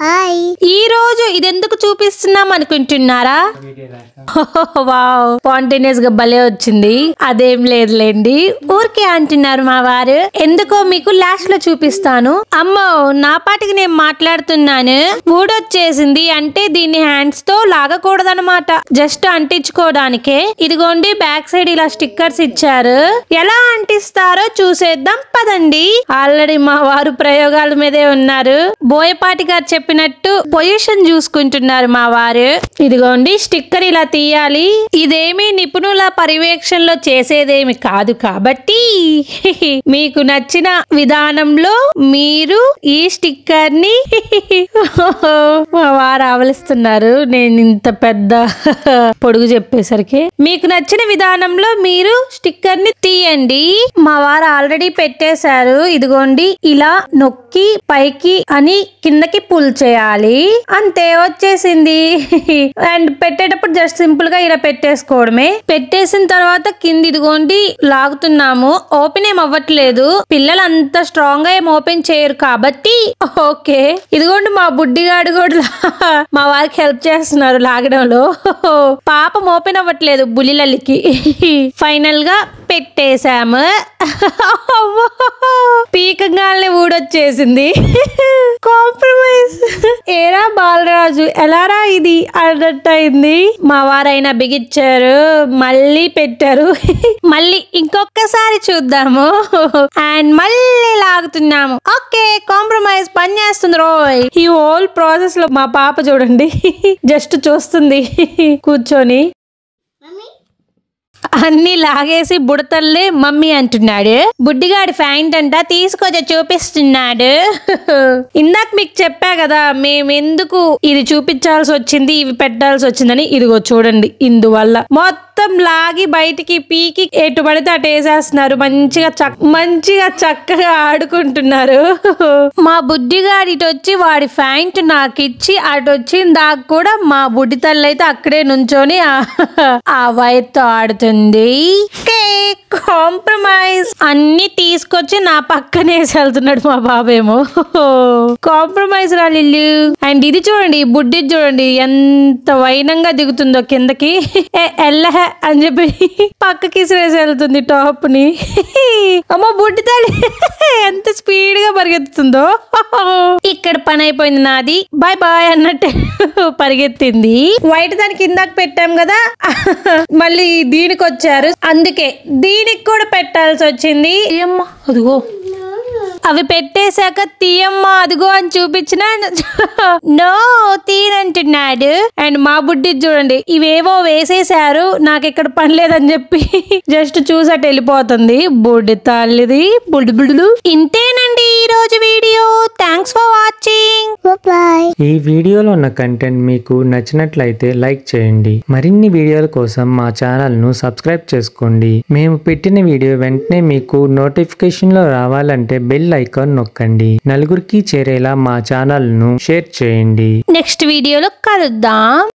Hi. ఈ రోజు ఇదెందుకు చూపిస్తున్నాం అనుకుంటున్నారా? వావ్, స్పాంటేనియస్ గా భలే వచ్చింది. అదేం లేదులేండి, ఊరికే అంటున్నారు మా వారు. ఎందుకో మీకు లాస్ట్ లో చూపిస్తాను. అమ్మో, నా పాటికి నేను మాట్లాడుతున్నాను. ఊడొచ్చేసింది అంటే దీన్ని హ్యాండ్స్ తో లాగకూడదనమాట, జస్ట్ అంటించుకోవడానికే. ఇదిగోండి బ్యాక్ సైడ్ ఇలా స్టిక్కర్స్ ఇచ్చారు. ఎలా అంటిస్తారో చూసేద్దాం పదండి. ఆల్రెడీ మా వారు ప్రయోగాల మీదే ఉన్నారు. బోయపాటి గారు చెప్పినట్టు పొజిషన్ చూసుకుంటున్నారు మా వారు. ఇదిగోండి స్టిక్కర్ ఇలా తీయాలి. ఇదేమి నిపుణుల పర్యవేక్షణలో చేసేదేమి కాదు కాబట్టి మీకు నచ్చిన విధానంలో మీరు ఈ స్టిక్కర్ ని మా వారు ఆవలిస్తున్నారు నేను ఇంత పెద్ద పొడుగు చెప్పేసరికి. మీకు నచ్చిన విధానంలో మీరు స్టిక్కర్ ని తీయండి. మా వారు ఆల్రెడీ పెట్టేశారు. ఇదిగోండి ఇలా నొక్కి పైకి అని కిందకి పుల్ చేయాలి, అంతే వచ్చేసింది. అండ్ పెట్టేటప్పుడు జస్ట్ సింపుల్ గా ఇలా పెట్టేసుకోవడమే. పెట్టేసిన తర్వాత కింద ఇదిగోండి లాగుతున్నాము. ఓపెన్ ఏం అవ్వట్లేదు, పిల్లలు అంత స్ట్రాంగ్ గా ఏం ఓపెన్ చేయరు కాబట్టి ఓకే. ఇదిగోండి మా బుడ్డిగాడు కూడా మా వారికి హెల్ప్ చేస్తున్నారు లాగడంలో. పాపం ఓపెన్ అవ్వట్లేదు బుల్లిలకి. ఫైనల్ గా పెట్టేశాము. పీకగానే ఊడొచ్చేసింది. కాంప్రమైజ్. ఏరా బాలరాజు ఎలారా ఇది అన్నట్టు అయింది. మా వారైనా బిగిచ్చారు, మళ్ళీ పెట్టారు. మళ్ళీ ఇంకొకసారి చూద్దాము అండ్ మళ్ళీ లాగుతున్నాము. ఓకే, కాంప్రమైజ్ పని చేస్తుంది రోయ్. ఈ హోల్ ప్రాసెస్ లో మా పాప చూడండి జస్ట్ చూస్తుంది కూర్చొని. అన్ని లాగేసి బుడతల్లే మమ్మీ అంటున్నాడు. బుడ్డిగాడి ఫ్యాంట్ అంట తీసుకొచ్చి చూపిస్తున్నాడు. ఇందాక మీకు చెప్పా కదా మేమెందుకు ఇది చూపించాల్సి వచ్చింది, ఇవి పెట్టాల్సి వచ్చిందని. ఇదిగో చూడండి, ఇందువల్ల మొత్తం లాగి బయటికి పీకి ఎటు పడితే అటు వేసేస్తున్నారు. మంచిగా చక్కగా ఆడుకుంటున్నారు. మా బుడ్డిగాడి ఇటు వచ్చి వాడి ఫ్యాంట్ నాకు ఇచ్చి అటు వచ్చింది దాకా కూడా మా బుడ్డి తల్లి అయితే అక్కడే నుంచొని ఆ వైర్ తో ఆడుతుంది. కాంప్రమైజ్. అన్ని తీసుకొచ్చి నా పక్కనే వెళ్తున్నాడు మా బాబేమో. కాంప్రమైజ్ రా లిల్లు. అండ్ ఇది చూడండి, బుడ్డి చూడండి ఎంత వైనంగా దిగుతుందో కిందకి. ఎల్లహ అని చెప్పి పక్కకి వేసి వెళ్తుంది టాప్ ని. అమ్మ బుడ్డి తల్లి ఎంత స్పీడ్ గా పరిగెత్తుతుందో. ఇక్కడ పని అయిపోయింది నాది, బాయ్ బాయ్ అన్నట్టు పరిగెత్తింది. వైట్ దానికి ఇందాక పెట్టాం కదా, మళ్ళీ దీనికి వచ్చారు, అందుకే దీనికి కూడా పెట్టాల్సి వచ్చింది. అమ్మ అదిగో అవి పెట్టేశాక తీయమ్మ అదిగో అని చూపించిన నో తీనంటున్నాడు. అండ్ మా బుడ్డి చూడండి, ఇవేవో వేసేసారు, నాకు ఇక్కడ పని లేదని చెప్పి జస్ట్ చూసట్టు వెళ్ళిపోతుంది. బుడ్డి తల్లిది బుడ్డు. ఇంతేనండి ఈ రోజు video. Thanks for watching. Bye. ఈ వీడియోలో ఉన్న కంటెంట్ మీకు నచ్చినట్లయితే లైక్ చేయండి. మరిన్ని వీడియోల కోసం మా ఛానల్ ను సబ్స్క్రైబ్ చేసుకోండి. మేము పెట్టిన వీడియో వెంటనే మీకు నోటిఫికేషన్ లో రావాలంటే బెల్ ఐకాన్ నొక్కండి. నలుగురికి చేరేలా మా ఛానల్ ను షేర్ చేయండి. నెక్స్ట్ వీడియోలో కలుద్దాం.